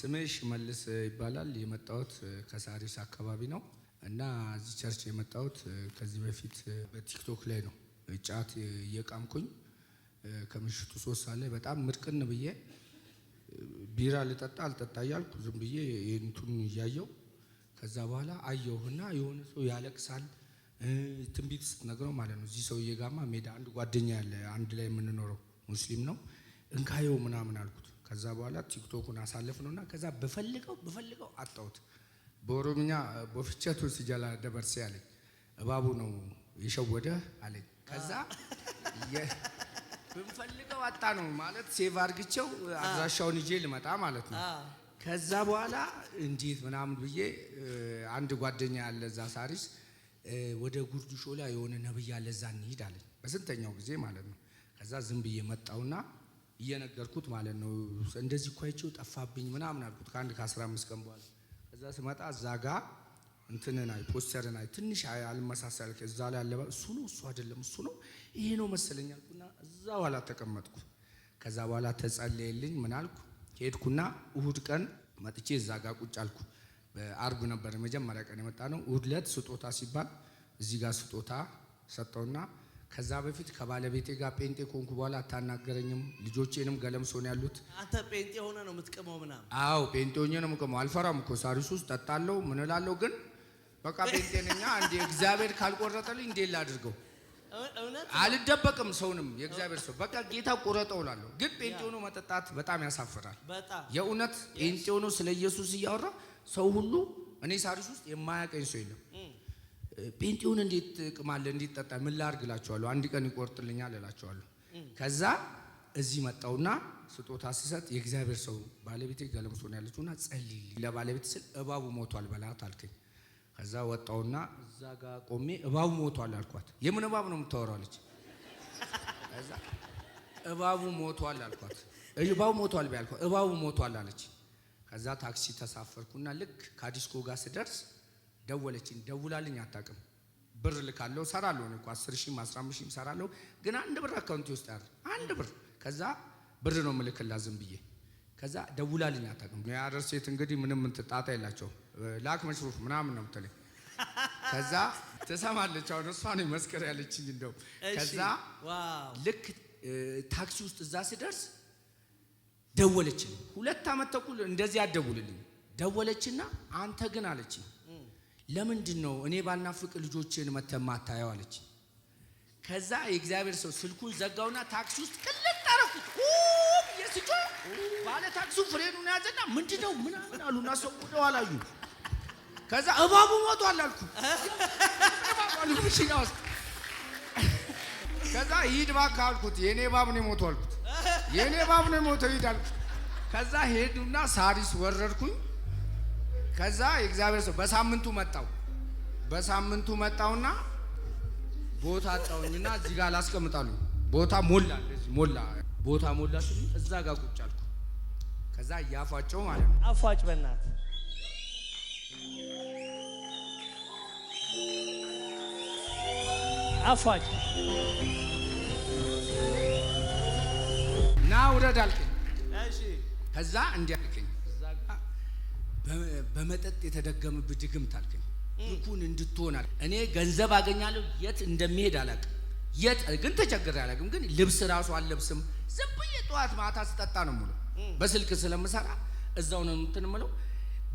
ስሜሽ መልስ ይባላል። የመጣሁት ከሳሪስ አካባቢ ነው እና እዚህ ቸርች የመጣሁት ከዚህ በፊት በቲክቶክ ላይ ነው። ጫት እየቃምኩኝ ከምሽቱ 3 ሰዓት ላይ በጣም ምርቅን ብዬ ቢራ ልጠጣ አልጠጣ እያልኩ ዝም ብዬ እንቱን እያየው ከዛ በኋላ አየሁና የሆነ ሰው ያለቅሳል። ትንቢት ስትነግረው ማለት ነው። እዚህ ሰውዬ ጋማ ሜዳ አንድ ጓደኛ ያለ አንድ ላይ የምንኖረው ሙስሊም ነው። እንካየው ምናምን አልኩት። ከዛ በኋላ ቲክቶኩን አሳለፍነውና ከዛ በፈልገው አጣሁት። በኦሮምኛ በፍቸቱ ሲጃላ ደበርሴ አለኝ። እባቡ ነው የሸወደ አለኝ። ከዛ በፈልገው አጣ ነው ማለት ሴቭ አርግቼው አድራሻውን ይዤ ልመጣ ማለት ነው። ከዛ በኋላ እንዴት ምናምን ብዬ አንድ ጓደኛ ያለ እዛ ሳሪስ ወደ ጉርዱ ሾላ የሆነ ነብይ ያለ እዛ እንሂድ አለኝ። በስንተኛው ጊዜ ማለት ነው። ከዛ ዝም ብዬ መጣውና እየነገርኩት ማለት ነው። እንደዚህ እኮ አይቼው ጠፋብኝ ምናምን አልኩት ከ15 ቀን በኋላ። ከዛ ስመጣ እዛ ጋር እንትነና ፖስተርና ትንሽ አልመሳሰል ከዛ ላይ አለ እሱ ነው እሱ አይደለም እሱ ነው ይሄ ነው መሰለኝ አልኩና እዛ ኋላ ተቀመጥኩ። ከዛ በኋላ ተጸለየልኝ ምን አልኩ ሄድኩና እሁድ ቀን መጥቼ እዛ ጋር ቁጭ አልኩ። በአርብ ነበር መጀመሪያ ቀን የመጣ ነው። እሁድ ዕለት ስጦታ ሲባል እዚህ ጋር ስጦታ ሰጠውና ከዛ በፊት ከባለቤቴ ጋር ጴንጤ ኮንኩ በኋላ አታናገረኝም። ልጆቼንም ገለምሶ ነው ያሉት። አንተ ጴንጤ ሆነ ነው የምትቀመው ምናምን? አዎ ጴንጤ ሆኜ ነው የምቀመው። አልፈራም እኮ ሳሪስ ውስጥ ጠጣለሁ ምን እላለሁ። ግን በቃ ጴንጤ ነኝ። አንዴ እግዚአብሔር ካልቆረጠልኝ እንዴት ላድርገው? አልደበቅም ሰውንም የእግዚአብሔር ሰው በቃ ጌታ ቆረጠው እላለሁ። ግን ጴንጤ ሆኖ መጠጣት በጣም ያሳፍራል። የእውነት ጴንጤ ሆኖ ስለ ኢየሱስ እያወራ ሰው ሁሉ እኔ ሳሪስ ውስጥ የማያቀኝ ሰው የለም። ጴንጤውን እንዴት ቅማለህ እንዴት ጠጣ ምን ላድርግ እላቸዋለሁ። አንድ ቀን ይቆርጥልኛል እላቸዋለሁ። ከዛ እዚህ መጣውና ስጦታ ስሰጥ የእግዚአብሔር ሰው ባለቤቴ ገለምሶ ነው ያለችውና ጸልይ ለባለቤት ስል እባቡ ሞቷል በላት አልከኝ። ከዛ ወጣውና እዛ ጋር ቆሜ እባቡ ሞቷል አልኳት። የምን እባብ ነው የምታወራው አለች። ከዛ እባቡ ሞቷል አልኳት። እባቡ ሞቷል ቢያልኳት እባቡ ሞቷል አለች። ከዛ ታክሲ ተሳፈርኩና ልክ ከዲስኮ ጋር ስደርስ ደወለችኝ። ደውላልኝ አታውቅም። ብር ልካለው ሰራለው ነው 10,000 15,000 ሰራለው ግን አንድ ብር አካውንት ውስጥ ያለ አንድ ብር። ከዛ ብር ነው ምልክላት ዝም ብዬ። ከዛ ደውላልኝ አታውቅም። ነው ያደር ሴት እንግዲህ ምንም እንትጣጣ የላቸው ላክ መሽሩፍ ምናምን ነው የምትለኝ። ከዛ ተሰማለች አሁን እሷ ነው መስከረ ያለችኝ እንደው። ከዛ ልክ ታክሲ ውስጥ እዛ ስደርስ ደወለችኝ። 2 ዓመት ተኩል እንደዚህ አደውልልኝ ደወለችና አንተ ግን አለችኝ ለምንድን ነው እኔ ባልናፍቅ ልጆችን መተማታየው አለች። ከዛ የእግዚአብሔር ሰው ስልኩን ዘጋውና ታክሲ ውስጥ ቅልጥ አረኩት። የስጆ ባለ ታክሲው ፍሬኑን ያዘና ምንድነው ምናምን አሉና ሰው ወደው አላዩ። ከዛ እባቡ ሞቷል አልኩ። እባቡ ምሽና ውስጥ ከዛ ሂድ እባክህ አልኩት። የኔ እባብ ነው ሞቷል አልኩት። የኔ እባብ ነው ሞተው ሂድ አልኩት። ከዛ ሄዱና ሳሪስ ወረድኩኝ። ከዛ የእግዚአብሔር ሰው በሳምንቱ መጣውና ቦታ አጣውኝና እዚህ ጋር ላስቀምጣለሁ። ቦታ ሞላ ሲል እዛ ጋር ቁጭ አልኩ። ከዛ ያፋጨው ማለት ነው። አፋጭ በእናት አፋጭ ና ውረድ አልከኝ። እሺ ከዛ እንዲህ አልከኝ በመጠጥ የተደገመብህ ድግምት አልከኝ። ልኩን እንድትሆናል እኔ ገንዘብ አገኛለሁ የት እንደሚሄድ አላውቅም። የት ግን ተቸግሬ አላውቅም። ግን ልብስ ራሱ አልለብስም። ዝም ብዬ ጠዋት ማታ ስጠጣ ነው የምውለው። በስልክ ስለምሰራ እዛው ነው እንትን የምለው።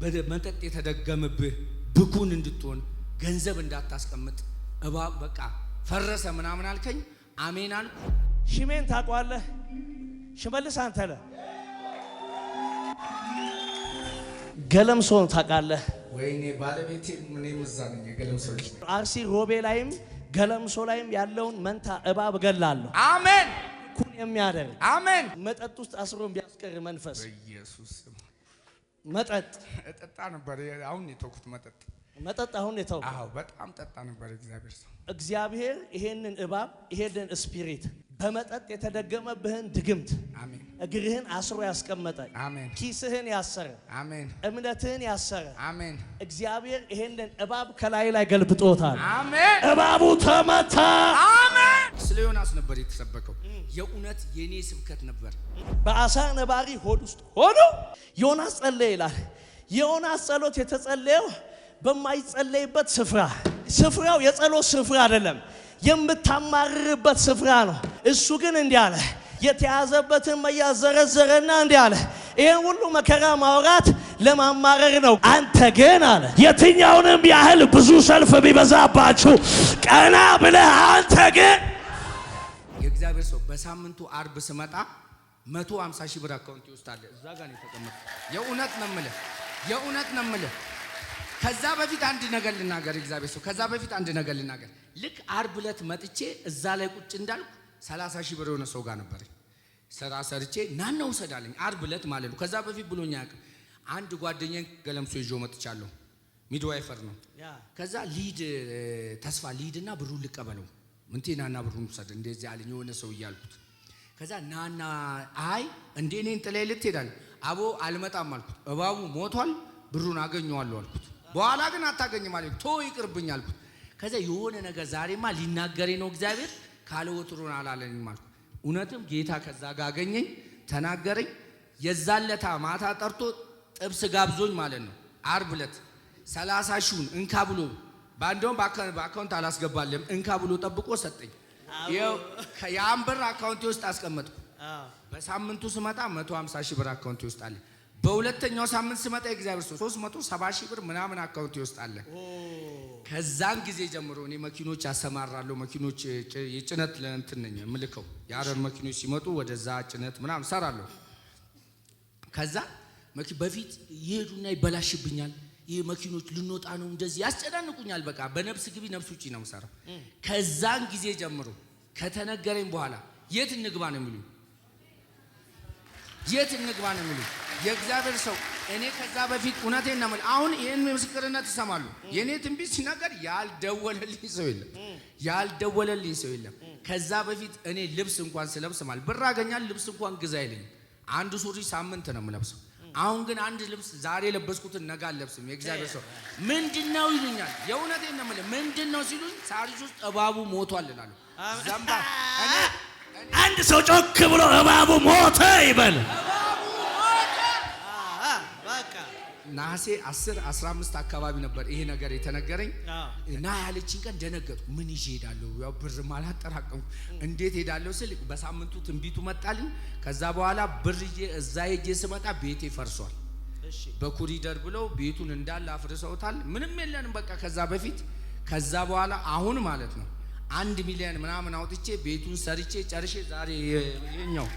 በመጠጥ የተደገመብህ ብኩን እንድትሆን ገንዘብ እንዳታስቀምጥ እባብ በቃ ፈረሰ ምናምን አልከኝ። አሜን አልኩ። ሽሜን ታውቀዋለህ? ሽመልስ አንተ ነህ። ገለምሶን ታውቃለህ? ወይኔ ባለቤቴ ምን ይመዛኝ ገለምሶ ልጅ አርሲ ሮቤ ላይም ገለምሶ ላይም ያለውን መንታ እባብ ገላለሁ። አሜን ኩን የሚያደርግ አሜን። መጠጥ ውስጥ አስሮን ቢያስቀር መንፈስ በኢየሱስ መጠጥ እጠጣ ነበር። አሁን የተውኩት መጠጥ አሁን የተው። አዎ በጣም ጠጣ ነበር። እግዚአብሔር ይሄንን እባብ ይሄንን ስፒሪት በመጠጥ የተደገመብህን ድግምት አሜን እግርህን አስሮ ያስቀመጠ አሜን። ኪስህን ያሰረ አሜን። እምነትህን ያሰረ አሜን። እግዚአብሔር ይሄንን እባብ ከላይ ላይ ገልብጦታል። አሜን። እባቡ ተመታ። አሜን። ስለ ዮናስ ነበር የተሰበከው። የእውነት የኔ ስብከት ነበር። በአሳ ነባሪ ሆድ ውስጥ ሆኖ ዮናስ ጸለየ ይላል። የዮናስ ጸሎት የተጸለየው በማይጸለይበት ስፍራ፣ ስፍራው የጸሎት ስፍራ አይደለም፣ የምታማርርበት ስፍራ ነው። እሱ ግን እንዲህ አለ፣ የተያዘበትን መያዝ ዘረዘረና እንዲህ አለ፣ ይሄን ሁሉ መከራ ማውራት ለማማረር ነው። አንተ ግን አለ የትኛውንም ያህል ብዙ ሰልፍ ቢበዛባችሁ ቀና ብለህ አንተ ግን የእግዚአብሔር ሰው በሳምንቱ አርብ ስመጣ 150 ሺህ ብር አካውንት ይወስዳል። እዛ ጋር ነው የተቀመጠው። የእውነት ነው የምልህ። ከዛ በፊት አንድ ነገር ልናገር። እግዚአብሔር ሰው ከዛ በፊት አንድ ነገር ልናገር። ልክ አርብ ዕለት መጥቼ እዛ ላይ ቁጭ እንዳልኩ 30 ሺህ ብር የሆነ ሰው ጋር ነበረኝ። ስራ ሰርቼ ናና ውሰዳለኝ። አርብ ዕለት ማለት ነው። ከዛ በፊት ብሎኛ ያውቅም። አንድ ጓደኛዬን ገለምሶ ይዤው መጥቻለሁ። ሚድዋይፈር ነው። ከዛ ተስፋ ሊድና ብሩን ልቀበለው እንቴ ናና ብሩን ውሰድ እንደዚህ አለኝ የሆነ ሰው እያልኩት። ከዛ ናና አይ እንዴ እኔን ጥለህ ልትሄዳለህ? አቦ አልመጣም አልኩት። እባቡ ሞቷል፣ ብሩን አገኘዋለሁ አልኩት። በኋላ ግን አታገኝም አለኝ። ቶ ይቅርብኝ አልኩት። ከዛ የሆነ ነገር ዛሬማ ሊናገረኝ ነው እግዚአብሔር ካለ ወትሮን አላለኝም አልኩት። እውነትም ጌታ ከዛ ጋር አገኘኝ፣ ተናገረኝ። የዛለታ ማታ ጠርቶ ጥብስ ጋብዞኝ ማለት ነው። አርብ ዕለት 30 ሺውን እንካ ብሎ ባንዶም በአካውንት አላስገባለም እንካ ብሎ ጠብቆ ሰጠኝ። ያን ብር አካውንቴ ውስጥ አስቀመጥኩ። በሳምንቱ ስመጣ 150 ሺህ ብር አካውንቴ ውስጥ አለ። በሁለተኛው ሳምንት ስመጣ እግዚአብሔር 370 ሺህ ብር ምናምን አካውንቴ ውስጥ አለ። ከዛን ጊዜ ጀምሮ እኔ መኪኖች አሰማራለሁ። መኪኖች የጭነት ለእንትን ነኝ የምልከው። የአረር መኪኖች ሲመጡ ወደዛ ጭነት ምናምን ሰራለሁ። ከዛ በፊት ይሄዱና ይበላሽብኛል። ይሄ መኪኖች ልንወጣ ነው እንደዚህ ያስጨናንቁኛል። በቃ በነፍስ ግቢ ነፍስ ውጪ ነው የምሰራው። ከዛን ጊዜ ጀምሮ ከተነገረኝ በኋላ የት እንግባ ነው የሚሉኝ። የት እንግባ ነው የሚሉኝ የእግዚአብሔር ሰው። እኔ ከዛ በፊት እውነቴን ነው የምልህ። አሁን ይሄን ምስክርነት ይሰማሉ። የኔ ትንቢት ሲናገር ያልደወለልኝ ሰው የለም። ከዛ በፊት እኔ ልብስ እንኳን ስለብስ ማለት ብር አገኛለሁ ልብስ እንኳን ግዛ አይለኝም። አንዱ ሱሪ ሳምንት ነው የምለብሰው። አሁን ግን አንድ ልብስ ዛሬ ለበስኩትን ነገ አልለብስም። የእግዚአብሔር ሰው ምንድነው ይሉኛል። የእውነቴን ነው የምልህ። ምንድነው ሲሉኝ ሳሪስ ውስጥ እባቡ ሞቷል እላለሁ። ዘምባ አንድ ሰው ጮክ ብሎ እባቡ ሞተ ይበል። ነሐሴ 10 15 አካባቢ ነበር ይሄ ነገር የተነገረኝ እና ያለችኝ ቀን ደነገጥኩ። ምን ይዤ ሄዳለሁ? ያው ብር አላጠራቀምኩ እንዴት ሄዳለሁ ስል በሳምንቱ ትንቢቱ መጣልኝ። ከዛ በኋላ ብር እዛ ሄጄ ስመጣ ቤቴ ፈርሷል። በኮሪደር ብለው ቤቱን እንዳለ አፍርሰውታል። ምንም የለንም በቃ ከዛ በፊት። ከዛ በኋላ አሁን ማለት ነው 1 ሚሊዮን ምናምን አውጥቼ ቤቱን ሰርቼ ጨርሼ ዛሬ ይሄኛው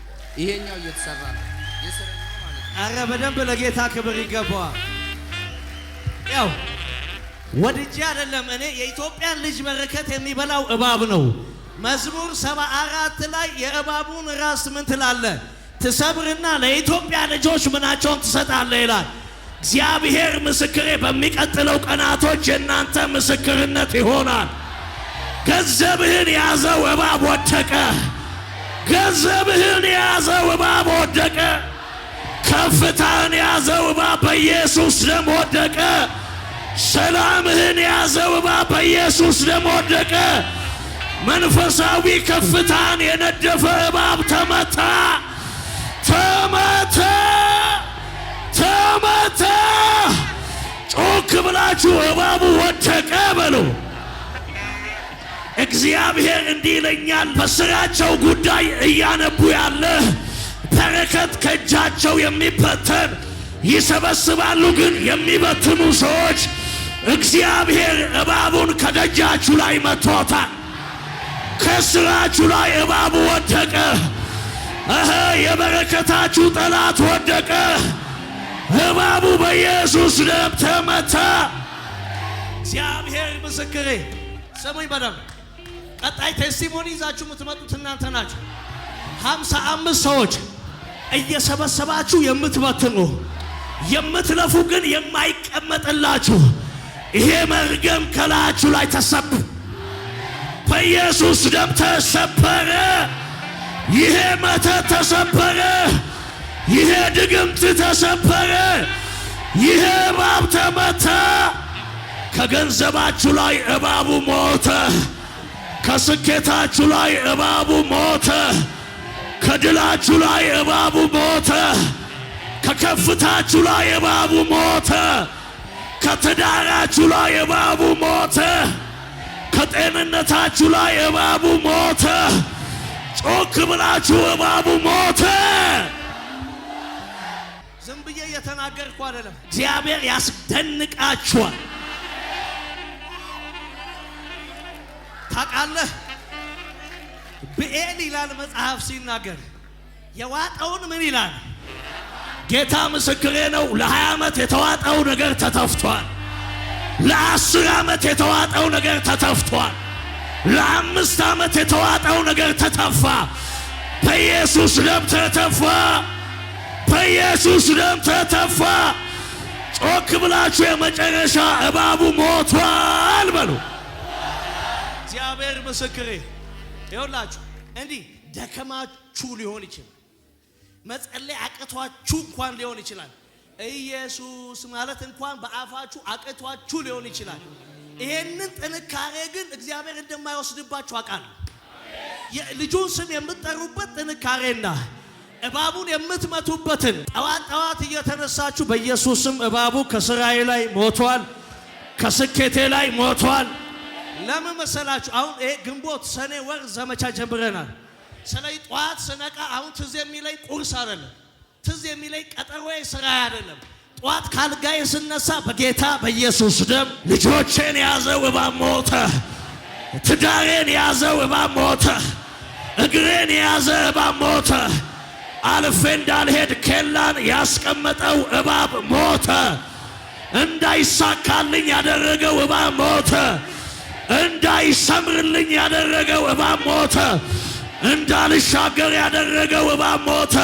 እየተሰራ ነው የሰራው ማለት ነው። አረ በደንብ ለጌታ ክብር ይገባዋል። ያው ወድጄ አይደለም እኔ የኢትዮጵያን ልጅ በረከት የሚበላው እባብ ነው። መዝሙር 74 ላይ የእባቡን ራስ ምን ትላለህ? ትሰብርና ለኢትዮጵያ ልጆች ምናቸውን ትሰጣለህ ይላል። እግዚአብሔር ምስክሬ፣ በሚቀጥለው ቀናቶች የእናንተ ምስክርነት ይሆናል። ገንዘብህን የያዘው እባብ ወደቀ። ገንዘብህን የያዘው እባብ ወደቀ። ከፍታህን የያዘው እባብ በኢየሱስ ደም ወደቀ። ሰላምህን የያዘው እባብ በኢየሱስ ደም ወደቀ። መንፈሳዊ ከፍታን የነደፈ እባብ ተመታ፣ ተመታ፣ ተመታ። ጮክ ብላችሁ እባቡ ወደቀ በሉ። እግዚአብሔር እንዲህ ይለኛል፣ በስራቸው ጉዳይ እያነቡ ያለ በረከት ከእጃቸው የሚበተን ይሰበስባሉ፣ ግን የሚበትኑ ሰዎች እግዚአብሔር እባቡን ከደጃችሁ ላይ መቶታል። ከስራችሁ ላይ እባቡ ወደቀ። የበረከታችሁ ጠላት ወደቀ። እባቡ በኢየሱስ ደም ተመታ። እግዚአብሔር ምስክሬ፣ ስሙኝ በደንብ። ቀጣይ ቴስቲሞኒ ይዛችሁ የምትመጡት እናንተ ናችሁ። 55 ሰዎች እየሰበሰባችሁ የምትበትኑ የምትለፉ ግን የማይቀመጥላችሁ ይሄ መርገም ከላያችሁ ላይ ተሰብር፣ በኢየሱስ ደም ተሰበረ። ይሄ መተት ተሰበረ። ይሄ ድግምት ተሰበረ። ይሄ እባብ ተመታ። ከገንዘባችሁ ላይ እባቡ ሞተ። ከስኬታችሁ ላይ እባቡ ሞተ። ከድላችሁ ላይ እባቡ ሞተ። ከከፍታችሁ ላይ እባቡ ሞተ። ከትዳራችሁ ላይ እባቡ ሞተ። ከጤንነታችሁ ላይ እባቡ ሞተ። ጮክ ብላችሁ እባቡ ሞተ። ዝም ብዬ እየተናገርኩ አይደለም። እግዚአብሔር ያስደንቃችኋል። ታውቃለህ ብኤል ይላል መጽሐፍ ሲናገር የዋጠውን ምን ይላል? ጌታ ምስክሬ ነው። ለ20 ዓመት የተዋጠው ነገር ተተፍቷል። ለ10 ዓመት የተዋጠው ነገር ተተፍቷል። ለ5 ዓመት የተዋጠው ነገር ተተፋ። በኢየሱስ ደም ተተፋ። በኢየሱስ ደም ተተፋ። ጮክ ብላችሁ የመጨረሻ እባቡ ሞቷል በሉ። እግዚአብሔር ምስክሬ ይኸውላችሁ፣ እንዲህ ደከማችሁ ሊሆን ይችላል። መጸለይ አቅቷችሁ እንኳን ሊሆን ይችላል። ኢየሱስ ማለት እንኳን በአፋችሁ አቅቷችሁ ሊሆን ይችላል። ይሄንን ጥንካሬ ግን እግዚአብሔር እንደማይወስድባችሁ አውቃለሁ። ልጁን ስም የምትጠሩበት ጥንካሬና እባቡን የምትመቱበትን ጠዋት እየተነሳችሁ በኢየሱስ ስም እባቡ ከስራዬ ላይ ሞቷል፣ ከስኬቴ ላይ ሞቷል። ለምን መሰላችሁ? አሁን ይሄ ግንቦት ሰኔ ወር ዘመቻ ጀምረናል። ስለዚህ ጠዋት ስነቃ አሁን ትዝ የሚለኝ ቁርስ አይደለም፣ ትዝ የሚለኝ ቀጠሮዬ ስራ አይደለም። ጠዋት ካልጋዬ ስነሳ በጌታ በኢየሱስ ደም ልጆቼን ያዘው እባብ ሞተ። ትዳሬን ያዘው እባብ ሞተ። እግሬን ያዘ እባብ ሞተ። አልፌ እንዳልሄድ ኬላን ያስቀመጠው እባብ ሞተ። እንዳይሳካልኝ ያደረገው እባብ ሞተ። እንዳይሰምርልኝ ያደረገው እባብ ሞተ። እንዳልሻገር ያደረገው እባብ ሞተ።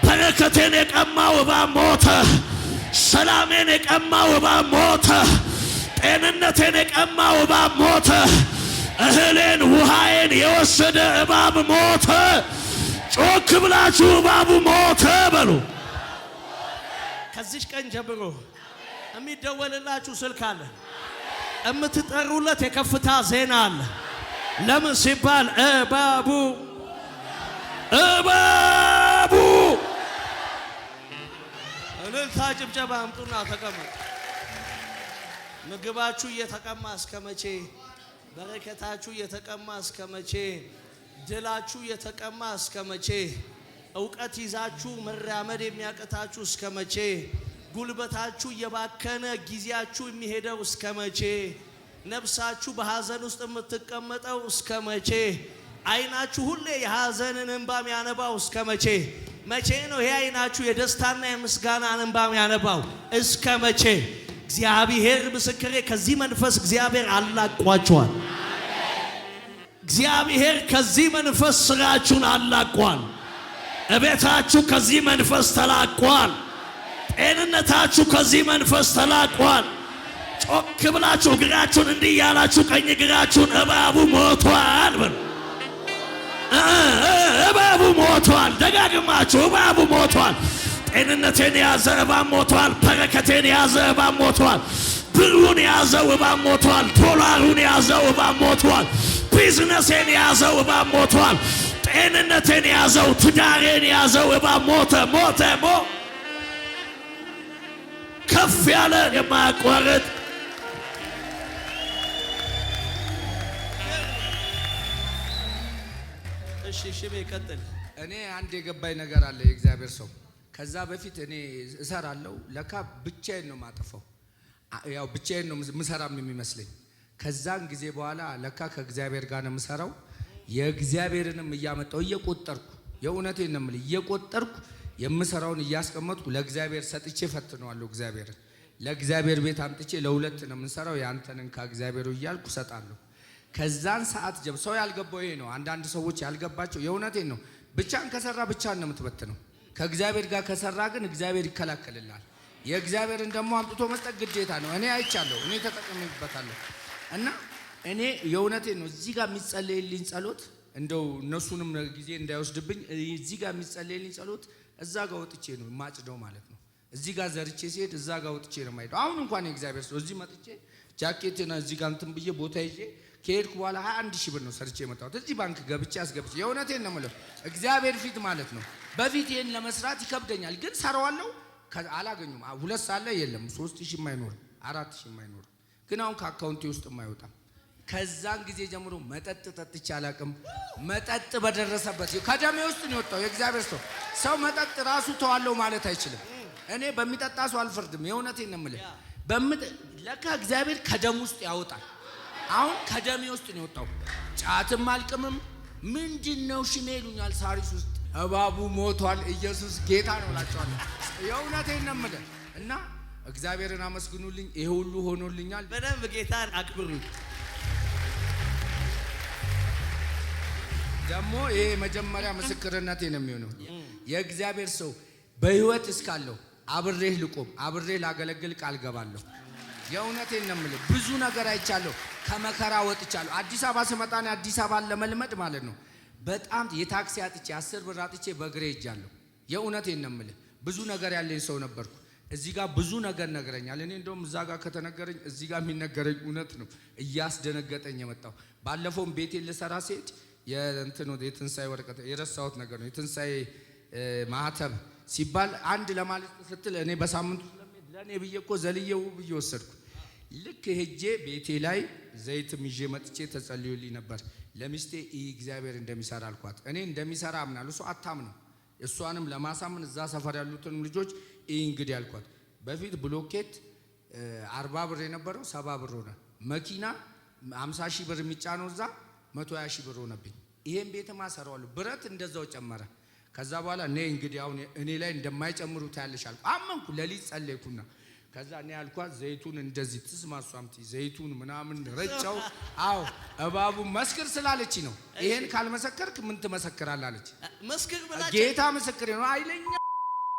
በረከቴን የቀማው እባብ ሞተ። ሰላሜን የቀማው እባብ ሞተ። ጤንነቴን የቀማው እባብ ሞተ። እህሌን ውሃዬን የወሰደ እባብ ሞተ። ጮክ ብላችሁ እባቡ ሞተ በሉ። ከዚህ ቀን ጀምሮ የሚደወልላችሁ ስልክ አለ፣ የምትጠሩለት የከፍታ ዜና አለ። ለምን ሲባል እባቡ እልልታ ጭብጨባ አምጡና ተቀመጡ። ምግባችሁ እየተቀማ እስከ መቼ? በረከታችሁ እየተቀማ እስከ መቼ? ድላችሁ እየተቀማ እስከ መቼ? እውቀት ይዛችሁ መራመድ የሚያቀታችሁ እስከ መቼ? ጉልበታችሁ እየባከነ ጊዜያችሁ የሚሄደው እስከ መቼ? ነፍሳችሁ በሐዘን ውስጥ የምትቀመጠው እስከ መቼ? አይናችሁ ሁሌ የሐዘንን እንባ የሚያነባው እስከ መቼ? መቼ ነው ይሄ አይናችሁ የደስታና የምስጋና እንባ የሚያነባው? እስከ መቼ? እግዚአብሔር ምስክሬ፣ ከዚህ መንፈስ እግዚአብሔር አላቋቸዋል። እግዚአብሔር ከዚህ መንፈስ ስራችሁን አላቋል። እቤታችሁ ከዚህ መንፈስ ተላቋል። ጤንነታችሁ ከዚህ መንፈስ ተላቋል። ጮክ ብላችሁ እግራችሁን እንዲህ ያላችሁ ቀኝ እግራችሁን እባቡ ሞቷል በሉ። እባቡ ሞቷል። ደጋግማችሁ እባቡ ሞቷል። ጤንነቴን የያዘ እባብ ሞቷል። በረከቴን የያዘ እባብ ሞቷል። ብሩን የያዘው እባብ ሞቷል። ዶላሩን የያዘው እባብ ሞቷል። ቢዝነሴን የያዘው እባብ ሞቷል። ጤንነቴን የያዘው ትዳሬን የያዘው እባብ ሞተ። ከፍ ያለ የማያቋርጥ ሽቤ ቀጥል። እኔ አንድ የገባኝ ነገር አለ የእግዚአብሔር ሰው። ከዛ በፊት እኔ እሰራለሁ፣ ለካ ብቻዬን ነው ማጠፋው። ያው ብቻዬን ነው ምሰራም የሚመስለኝ። ከዛን ጊዜ በኋላ ለካ ከእግዚአብሔር ጋር ነው ምሰራው። የእግዚአብሔርንም እያመጣው እየቆጠርኩ፣ የእውነቴን ነው የምልህ፣ እየቆጠርኩ የምሰራውን እያስቀመጥኩ ለእግዚአብሔር ሰጥቼ ፈትነዋለሁ። እግዚአብሔርን ለእግዚአብሔር ቤት አምጥቼ ለሁለት ነው የምንሰራው። ያንተንን ከእግዚአብሔር እያልኩ ሰጣለሁ። ከዛን ሰዓት ሰው ያልገባው ይሄ ነው። አንዳንድ ሰዎች ያልገባቸው፣ የእውነቴን ነው፣ ብቻን ከሰራ ብቻን ነው የምትበትነው። ከእግዚአብሔር ጋር ከሰራ ግን እግዚአብሔር ይከላከልልሃል። የእግዚአብሔርን ደግሞ አምጥቶ መስጠት ግዴታ ነው። እኔ አይቻለሁ፣ እኔ ተጠቅሜበታለሁ። እና እኔ የእውነቴን ነው እዚህ ጋር የሚጸለይልኝ ጸሎት እንደው እነሱንም ጊዜ እንዳይወስድብኝ እዚህ ጋር የሚጸለይልኝ ጸሎት እዛ ጋር ወጥቼ ነው የማጭደው ማለት ነው። እዚህ ጋር ዘርቼ ሲሄድ እዛ ጋር ወጥቼ ነው የማይደው። አሁን እንኳን የእግዚአብሔር ሰው እዚህ መጥቼ ጃኬቴና እዚህ ጋር እንትን ብዬ ቦታ ይዤ ከሄድኩ በኋላ 21,000 ብር ነው ሰርቼ የመጣሁት። እዚህ ባንክ ገብቼ አስገብቼ የእውነቴን ነው የምለው እግዚአብሔር ፊት ማለት ነው። በፊት ይሄን ለመስራት ይከብደኛል፣ ግን ሰራዋለሁ። አላገኙም 2 ሰዓት ላይ የለም 3,000 የማይኖር 4,000 የማይኖር ግን አሁን ከአካውንቴ ውስጥ የማይወጣ ከዛን ጊዜ ጀምሮ መጠጥ ጠጥቼ አላውቅም። መጠጥ በደረሰበት ከደሜ ውስጥ ነው የወጣው። የእግዚአብሔር ሰው መጠጥ ራሱ ተዋለው ማለት አይችልም። እኔ በሚጠጣ ሰው አልፈርድም። የእውነቴን ነው የምልህ። ለካ እግዚአብሔር ከደም ውስጥ ያወጣል። አሁን ከደሜ ውስጥ ነው የወጣው። ጫትም አልቅምም። ምንድነው ሽሜ ይሉኛል ሳሪስ ውስጥ እባቡ ሞቷል። ኢየሱስ ጌታ ነው እላቸዋለሁ። የእውነቴን ነው የምልህ እና እግዚአብሔርን አመስግኑልኝ። ይሄ ሁሉ ሆኖልኛል። በደንብ ጌታን አክብሩት። ደግሞ ይሄ መጀመሪያ ምስክርነቴ ነው የሚሆነው። የእግዚአብሔር ሰው በህይወት እስካለሁ አብሬህ ልቆም፣ አብሬህ ላገለግል ቃል ገባለሁ። የእውነቴን ነው የምልህ። ብዙ ነገር አይቻለሁ፣ ከመከራ ወጥቻለሁ። አዲስ አበባ ስመጣ ነው አዲስ አበባን ለመልመድ ማለት ነው። በጣም የታክሲ አጥቼ 10 ብር አጥቼ በእግሬ ሄጃለሁ። የእውነቴን ነው የምልህ። ብዙ ነገር ያለኝ ሰው ነበርኩ። እዚህ ጋር ብዙ ነገር ነገረኛል። እኔ እንደውም እዛ ጋር ከተነገረኝ እዚህ ጋር የሚነገረኝ እውነት ነው እያስደነገጠኝ የመጣው። ባለፈውም ቤቴን ልሰራ ሲሄድ የትንሳኤ ወረቀት የረሳሁት ነገር ነው። የትንሳኤ ማህተብ ሲባል አንድ ለማለት ስትል እኔ በሳምንቱ ለኔ ብዬ እኮ ዘልየው ብዬ ወሰድኩ። ልክ ሄጄ ቤቴ ላይ ዘይትም ይዤ መጥቼ ተጸልዮልኝ ነበር። ለሚስቴ እግዚአብሔር እንደሚሰራ አልኳት። እኔ እንደሚሰራ አምናለሁ፣ እሷ አታምነው። እሷንም ለማሳመን እዛ ሰፈር ያሉትን ልጆች እንግዲህ አልኳት። በፊት ብሎኬት 40 ብር የነበረው 70 ብር ሆነ። መኪና 50,000 ብር የሚጫነው እዛ 120,000 ብር ሆነብኝ። ይሄን ቤትማ ሰራዋለሁ። ብረት እንደዛው ጨመረ። ከዛ በኋላ እኔ እንግዲህ አሁን እኔ ላይ እንደማይጨምሩ ታያለሽ አልኩ። አመንኩ። ለሊት ጸለይኩና ከዛ እኔ አልኳት ዘይቱን እንደዚህ ትስማሷምቲ ዘይቱን ምናምን ረጫው። አዎ እባቡ መስክር ስላለች ነው። ይሄን ካልመሰከርክ ምን ትመሰክራለህ አለች። መስክር ብላችሁ ጌታ ምስክር ነው አይለኛ።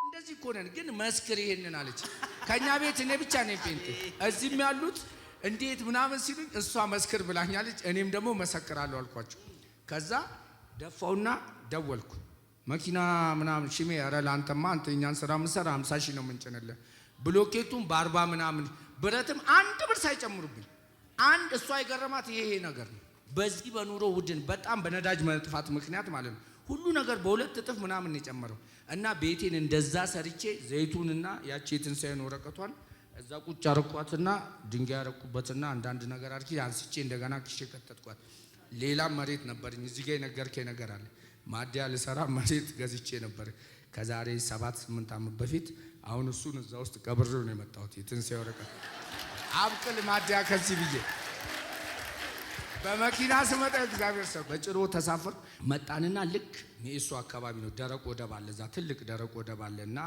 እንደዚህ እኮ ነን፣ ግን መስክር ይሄንን አለች። ከኛ ቤት እኔ ብቻ ነኝ ጴንጤ። እዚህም ያሉት እንዴት ምናምን ሲሉኝ እሷ መስክር ብላኛለች። እኔም ደግሞ መሰክራለሁ አልኳቸው። ከዛ ደፋውና ደወልኩ። መኪና ምናምን ሽሜ ኧረ ላንተማ አንተ እኛን ስራ ምሰራ 50,000 ነው የምንጭንልህ። ብሎኬቱን በ40 ምናምን ብረትም 1 ብር ሳይጨምሩብኝ አንድ እሷ የገረማት ይሄ ነገር ነው። በዚህ በኑሮ ውድን በጣም በነዳጅ መጥፋት ምክንያት ማለት ነው ሁሉ ነገር በ2 እጥፍ ምናምን የጨመረው እና ቤቴን እንደዛ ሰርቼ ዘይቱንና ያቺ የትንሳኤን ወረቀቷን እዛ ቁጭ አረኳትና ድንጋይ ያረኩበትና አንዳንድ ነገር አድርጌ አንስቼ እንደገና ኪሼ ከተትኳት። ሌላም መሬት ነበርኝ። እዚህ ጋር የነገርከኝ ነገር አለ። ማዲያ ልሰራ መሬት ገዝቼ ነበር ከዛሬ 7-8 ዓመት በፊት። አሁን እሱን እዛ ውስጥ ቀብሬው ነው የመጣሁት። የትንሳኤ ወረቀት አብቅል ማዲያ ከዚህ ብዬ በመኪና ስመጣ እግዚአብሔር ሰው በጭሮ ተሳፈር መጣንና ልክ ሜሶ አካባቢ ነው ደረቅ ወደብ አለ። እዛ ትልቅ ደረቅ ወደብ አለና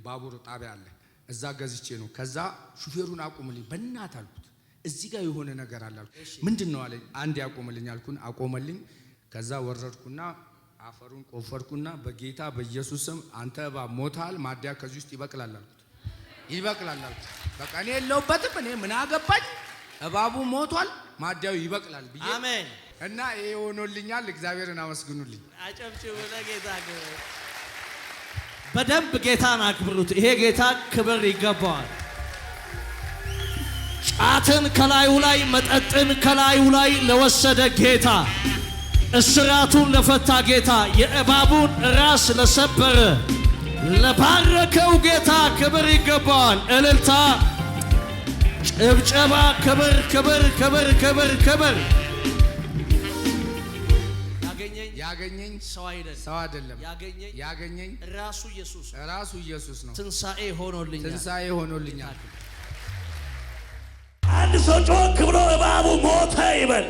ባቡር ጣቢያ አለ። እዛ ገዝቼ ነው። ከዛ ሹፌሩን አቁምልኝ በእናትህ አልኩት። እዚህ ጋር የሆነ ነገር አለ አልኩት። ምንድነው አለኝ። አንድ ያቆምልኝ አልኩን። አቆመልኝ። ከዛ ወረድኩና አፈሩን ቆፈርኩና በጌታ በኢየሱስ ስም አንተ እባብ ሞታል፣ ማዲያ ከዚህ ውስጥ ይበቅላል አልኩት። ይበቅላል አልኩት። በቃ እኔ የለሁበትም፣ እኔ ምን አገባኝ፣ እባቡ ሞቷል፣ ማዲያው ይበቅላል ብዬ አሜን። እና ይሄ ሆኖልኛል። እግዚአብሔርን አመስግኑልኝ። አጨብጭቡ ለጌታ ክብር። በደንብ ጌታን አክብሩት። ይሄ ጌታ ክብር ይገባዋል። ጫትን ከላዩ ላይ መጠጥን ከላዩ ላይ ለወሰደ ጌታ፣ እስራቱን ለፈታ ጌታ፣ የእባቡን ራስ ለሰበረ ለባረከው ጌታ ክብር ይገባዋል። እልልታ፣ ጭብጨባ፣ ክብር ክብር ክብር ክብር ክብር። ያገኘኝ ሰው አይደለም። ያገኘኝ ራሱ ኢየሱስ ነው። ትንሳኤ ሆኖልኛል። አንድ ሰው ጮክ ብሎ እባቡ ሞተ ይበል።